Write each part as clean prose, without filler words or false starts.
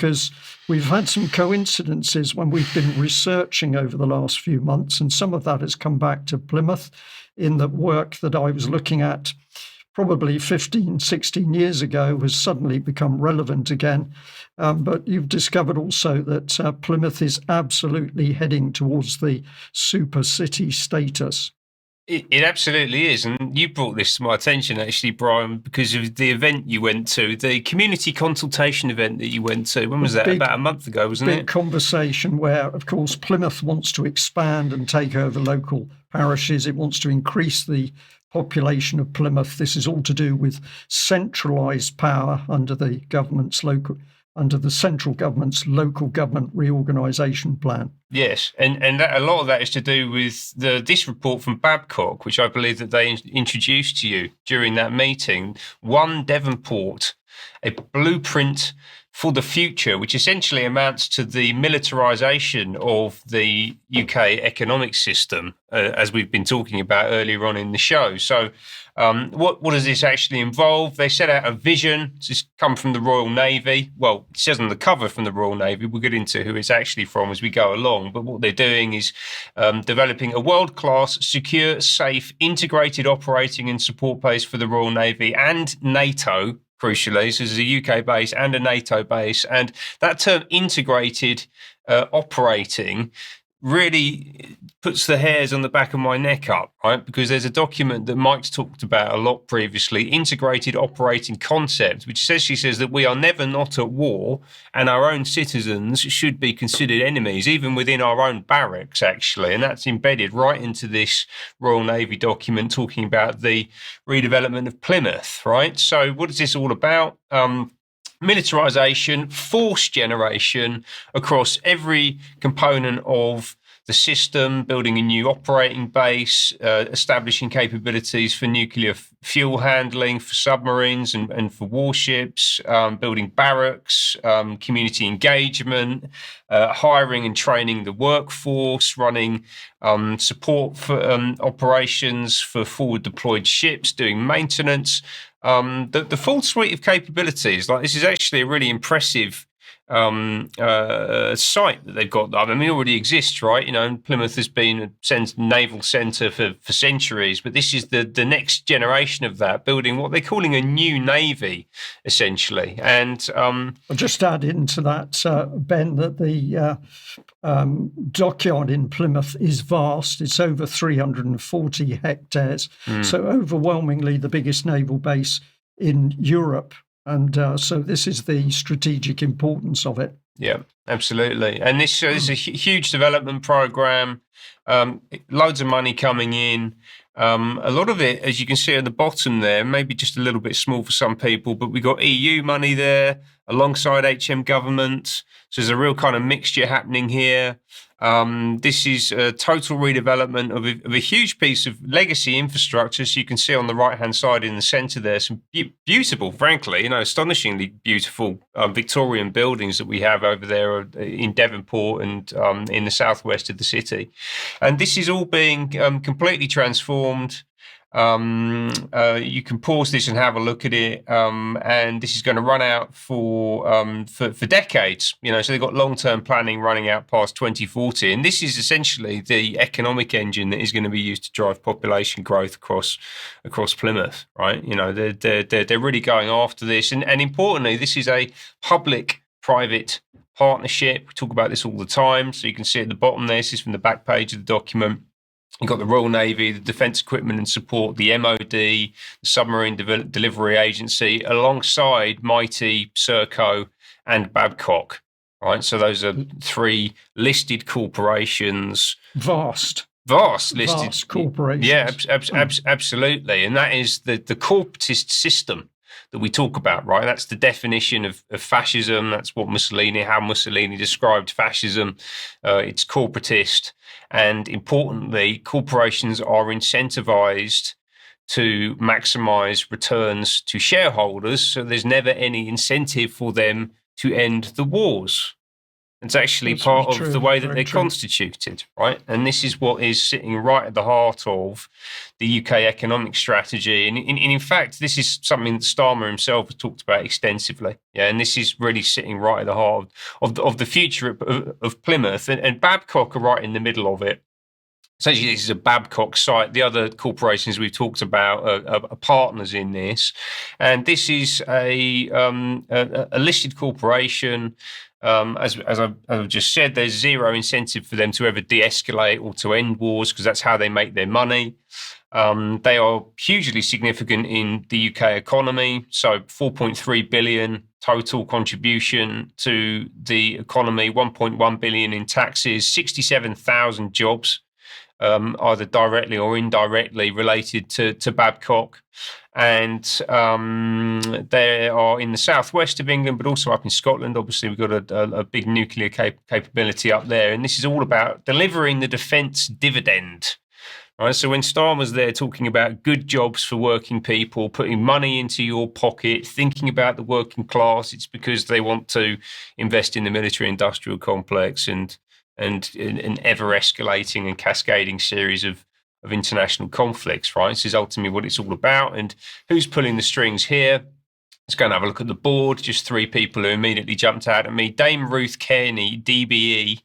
because we've had some coincidences when we've been researching over the last few months, and some of that has come back to Plymouth in the work that I was looking at probably 15, 16 years ago has suddenly become relevant again. But you've discovered also that Plymouth is absolutely heading towards the super city status. It absolutely is. And you brought this to my attention, actually, Brian, because of the event you went to, the community consultation event that you went to. When was that? About a month ago, wasn't it? Big conversation where, of course, Plymouth wants to expand and take over local parishes. It wants to increase the population of Plymouth. This is all to do with centralised power under the central government's local government reorganisation plan. Yes, and a lot of that is to do with this report from Babcock, which I believe that they introduced to you during that meeting. One Devonport, a blueprint for the future, which essentially amounts to the militarisation of the UK economic system, as we've been talking about earlier on in the show. So what does this actually involve? They set out a vision. This come from the Royal Navy. Well, it says on the cover from the Royal Navy. We'll get into who it's actually from as we go along. But what they're doing is developing a world-class, secure, safe, integrated operating and support base for the Royal Navy and NATO, crucially. So there's a UK base and a NATO base. And that term integrated operating really puts the hairs on the back of my neck up, right? Because there's a document that Mike's talked about a lot previously, Integrated Operating Concept, which essentially says that we are never not at war and our own citizens should be considered enemies, even within our own barracks, actually. And that's embedded right into this Royal Navy document talking about the redevelopment of Plymouth, right? So what is this all about? Militarisation, force generation across every component of the system, building a new operating base, establishing capabilities for nuclear fuel handling, for submarines and for warships, building barracks, community engagement, hiring and training the workforce, running support for operations for forward deployed ships, doing maintenance. The full suite of capabilities. Like, this is actually a really impressive site that they've got. I mean, it already exists, right? You know, Plymouth has been a naval centre for centuries, but this is the next generation of that, building what they're calling a new navy, essentially. And I'll just add into that, Ben, that the dockyard in Plymouth is vast. It's over 340 hectares, so overwhelmingly the biggest naval base in Europe. And so this is the strategic importance of it. Yeah, absolutely. And this is a huge development program, loads of money coming in. A lot of it, as you can see at the bottom there, maybe just a little bit small for some people, but we got EU money there alongside HM government. So there's a real kind of mixture happening here. This is a total redevelopment of a huge piece of legacy infrastructure. So you can see on the right-hand side in the centre there, some beautiful, frankly, astonishingly beautiful Victorian buildings that we have over there in Devonport and in the southwest of the city. And this is all being completely transformed. You can pause this and have a look at it, and this is going to run out for decades. So they've got long-term planning running out past 2040, and this is essentially the economic engine that is going to be used to drive population growth across Plymouth. Right? They're really going after this, and importantly, this is a public-private partnership. We talk about this all the time, so you can see at the bottom there. This is from the back page of the document. You've got the Royal Navy, the Defence Equipment and Support, the MOD, the Submarine Delivery Agency, alongside Mighty, Serco and Babcock. Right, so those are three listed corporations. Vast listed corporations. Yeah, absolutely. And that is the corporatist system that we talk about, right? That's the definition of fascism. That's how Mussolini described fascism. It's corporatist. And importantly, corporations are incentivized to maximize returns to shareholders. So there's never any incentive for them to end the wars. It's actually That's part very of true, the way that very they're true. constituted, right? And this is what is sitting right at the heart of the UK economic strategy. And in fact, this is something that Starmer himself has talked about extensively. Yeah, and this is really sitting right at the heart of the future of Plymouth. And Babcock are right in the middle of it. Essentially, this is a Babcock site. The other corporations we've talked about are partners in this, and this is a listed corporation. As I've just said, there's zero incentive for them to ever de-escalate or to end wars because that's how they make their money. They are hugely significant in the UK economy, so 4.3 billion total contribution to the economy, 1.1 billion in taxes, 67,000 jobs. Either directly or indirectly related to Babcock. And they are in the southwest of England, but also up in Scotland. Obviously, we've got a big nuclear capability up there. And this is all about delivering the defence dividend. Right, so when Starmer's there talking about good jobs for working people, putting money into your pocket, thinking about the working class, it's because they want to invest in the military-industrial complex and an ever-escalating and cascading series of international conflicts, right? This is ultimately what it's all about. And who's pulling the strings here? Let's go and have a look at the board. Just three people who immediately jumped out at me. Dame Ruth Kearney, DBE,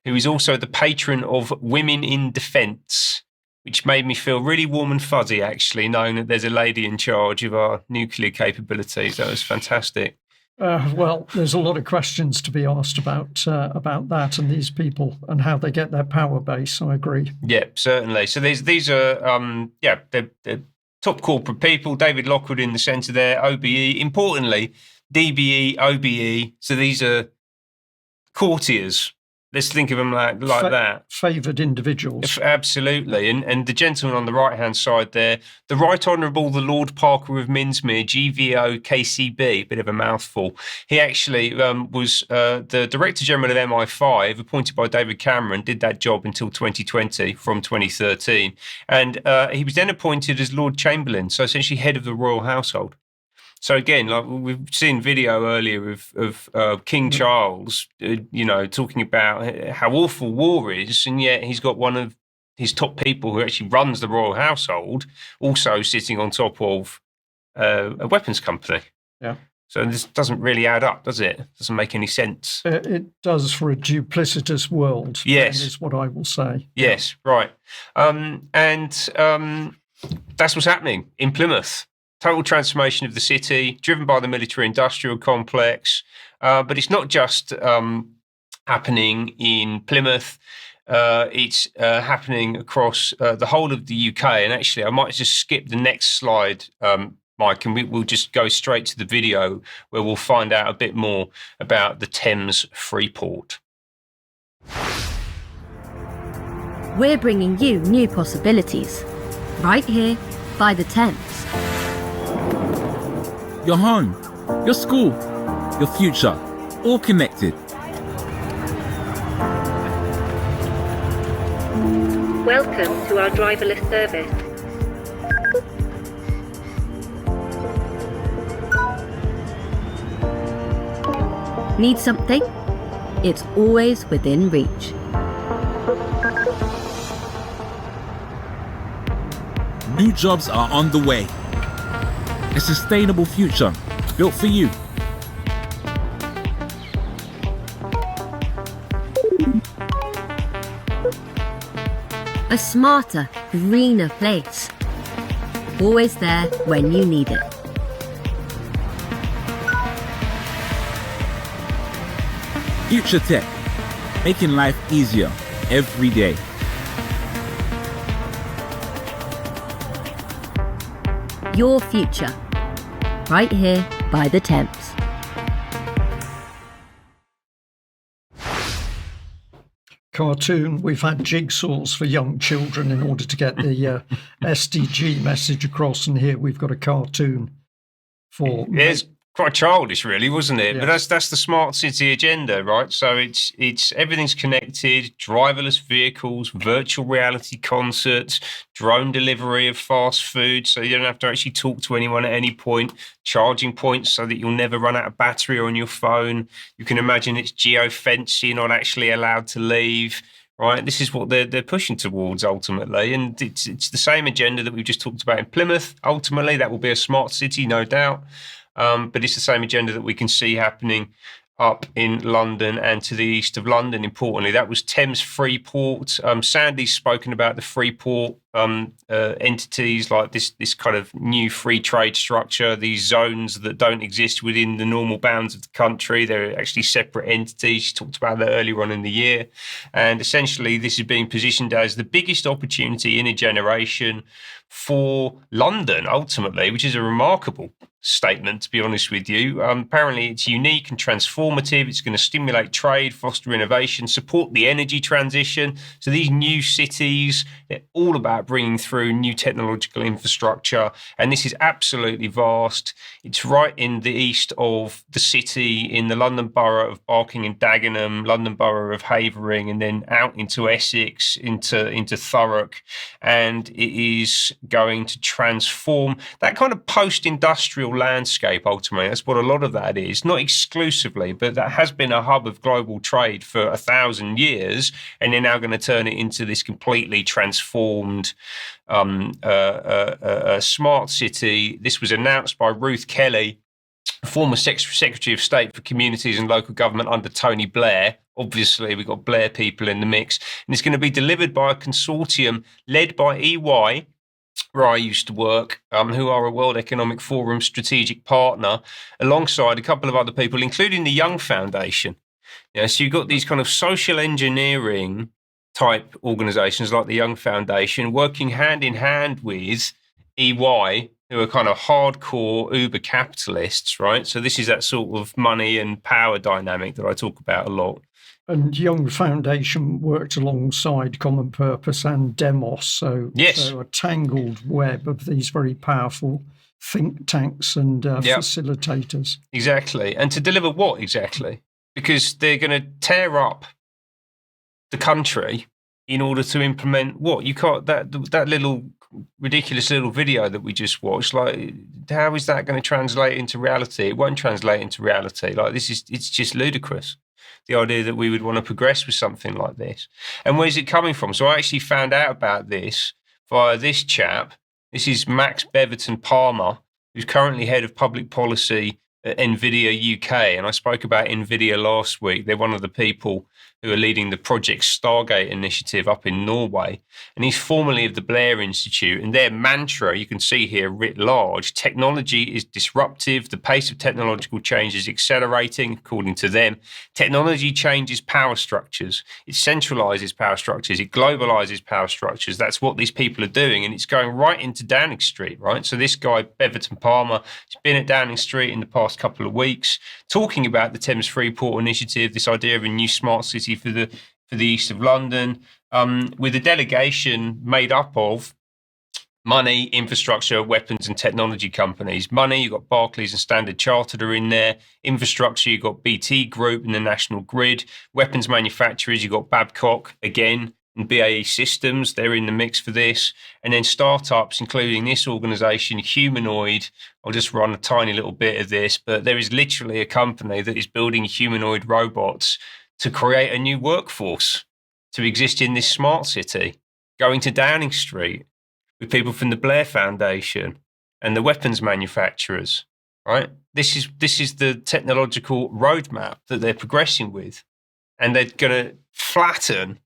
who is also the patron of Women in Defence, which made me feel really warm and fuzzy, actually, knowing that there's a lady in charge of our nuclear capabilities. That was fantastic. Well, there's a lot of questions to be asked about that and these people and how they get their power base. I agree. Yeah, certainly. So these are they're top corporate people. David Lockwood in the centre there. OBE, importantly, DBE, OBE. So these are courtiers. Let's think of them like that. Favoured individuals. Absolutely. And the gentleman on the right-hand side there, the Right Honourable the Lord Parker of Minsmere, GVO KCB, bit of a mouthful. He actually was the Director General of MI5, appointed by David Cameron, did that job until 2020 from 2013. And he was then appointed as Lord Chamberlain, so essentially head of the royal household. So again, like we've seen video earlier of King Charles, talking about how awful war is, and yet he's got one of his top people who actually runs the royal household also sitting on top of a weapons company. Yeah. So this doesn't really add up, does it? Doesn't make any sense. It does for a duplicitous world. Yes, is what I will say. Yes, right. And that's what's happening in Plymouth. Total transformation of the city, driven by the military-industrial complex. But it's not just happening in Plymouth. It's happening across the whole of the UK. And actually, I might just skip the next slide, Mike, and we'll just go straight to the video where we'll find out a bit more about the Thames Freeport. We're bringing you new possibilities, right here by the Thames. Your home, your school, your future, all connected. Welcome to our driverless service. Need something? It's always within reach. New jobs are on the way. A sustainable future built for you. A smarter, greener place. Always there when you need it. Future Tech, making life easier every day. Your future, right here by the Thames. Cartoon. We've had jigsaws for young children in order to get the SDG message across, and here we've got a cartoon for. There's quite childish, really, wasn't it? Yes. But that's the smart city agenda, right? So it's everything's connected: driverless vehicles, virtual reality concerts, drone delivery of fast food, so you don't have to actually talk to anyone at any point. Charging points so that you'll never run out of battery on your phone. You can imagine it's geo-fenced, you're not actually allowed to leave. Right, this is what they're pushing towards ultimately, and it's the same agenda that we've just talked about in Plymouth. Ultimately, that will be a smart city, no doubt, but it's the same agenda that we can see happening up in London and to the east of London. Importantly, that was Thames Freeport. Sandy's spoken about the Freeport entities, like this kind of new free trade structure, these zones that don't exist within the normal bounds of the country. They're actually separate entities. She talked about that earlier on in the year. And essentially, this is being positioned as the biggest opportunity in a generation for London, ultimately, which is a remarkable statement, to be honest with you. Apparently, it's unique and transformative. It's going to stimulate trade, foster innovation, support the energy transition. So these new cities, they're all about bringing through new technological infrastructure. And this is absolutely vast. It's right in the east of the city, in the London borough of Barking and Dagenham, London borough of Havering, and then out into Essex, into Thurrock. And it is going to transform that kind of post-industrial landscape. Ultimately, that's what a lot of that is, not exclusively, but that has been a hub of global trade for 1,000 years, and they're now going to turn it into this completely transformed smart city. This was announced by Ruth Kelly, former Secretary of State for Communities and Local Government under Tony Blair. Obviously, we've got Blair people in the mix, and it's going to be delivered by a consortium led by EY, where I used to work, who are a World Economic Forum strategic partner, alongside a couple of other people, including the Young Foundation. So you've got these kind of social engineering type organizations like the Young Foundation working hand in hand with EY, who are kind of hardcore uber capitalists, right? So this is that sort of money and power dynamic that I talk about a lot. And Young Foundation worked alongside Common Purpose and Demos, so a tangled web of these very powerful think tanks and facilitators. Exactly. And to deliver what exactly? Because they're going to tear up the country in order to implement what? You can't, that little ridiculous little video that we just watched, like, how is that going to translate into reality? It won't translate into reality. Like, it's just ludicrous, the idea that we would want to progress with something like this. And where's it coming from? So I actually found out about this via this chap. This is Max Beverton Palmer, who's currently head of public policy at NVIDIA UK. And I spoke about NVIDIA last week. They're one of the people who are leading the Project Stargate initiative up in Norway. And he's formerly of the Blair Institute. And their mantra, you can see here writ large, technology is disruptive. The pace of technological change is accelerating, according to them. Technology changes power structures. It centralizes power structures. It globalizes power structures. That's what these people are doing. And it's going right into Downing Street, right? So this guy, Beverton Palmer, has been at Downing Street in the past couple of weeks, talking about the Thames Freeport initiative, this idea of a new smart city for the east of London, with a delegation made up of money, infrastructure, weapons and technology companies. Money, you've got Barclays and Standard Chartered are in there. Infrastructure, you've got BT Group and the National Grid. Weapons manufacturers, you've got Babcock again, and BAE Systems, they're in the mix for this. And then startups, including this organization, Humanoid. I'll just run a tiny little bit of this, but there is literally a company that is building humanoid robots to create a new workforce to exist in this smart city, going to Downing Street with people from the Blair Foundation and the weapons manufacturers, right? This is the technological roadmap that they're progressing with. And they're going to flatten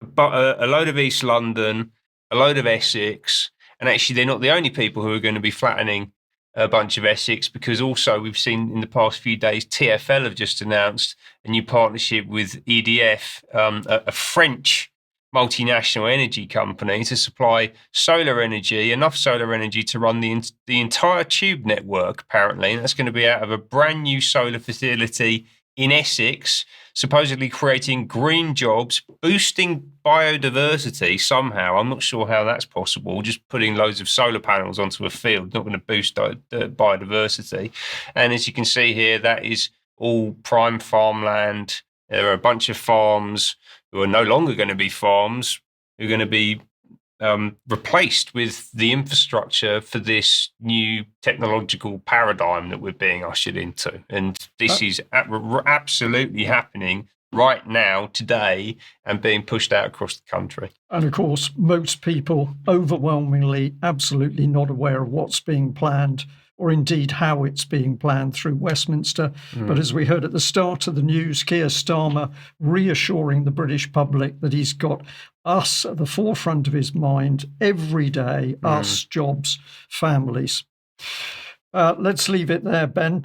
a load of East London, a load of Essex, and actually they're not the only people who are going to be flattening a bunch of Essex, because also we've seen in the past few days TfL have just announced a new partnership with EDF, a French multinational energy company, to supply solar energy, enough solar energy to run the entire tube network, apparently. And that's going to be out of a brand new solar facility in Essex, supposedly creating green jobs, boosting biodiversity somehow. I'm not sure how that's possible. Just putting loads of solar panels onto a field, not going to boost biodiversity. And as you can see here, that is all prime farmland. There are a bunch of farms who are no longer going to be farms, who are going to be replaced with the infrastructure for this new technological paradigm that we're being ushered into. And this is absolutely happening right now, today, and being pushed out across the country. And of course, most people overwhelmingly absolutely not aware of what's being planned, or indeed how it's being planned through Westminster. But as we heard at the start of the news, Keir Starmer reassuring the British public that he's got us at the forefront of his mind every day, us, jobs, families. Let's leave it there, Ben.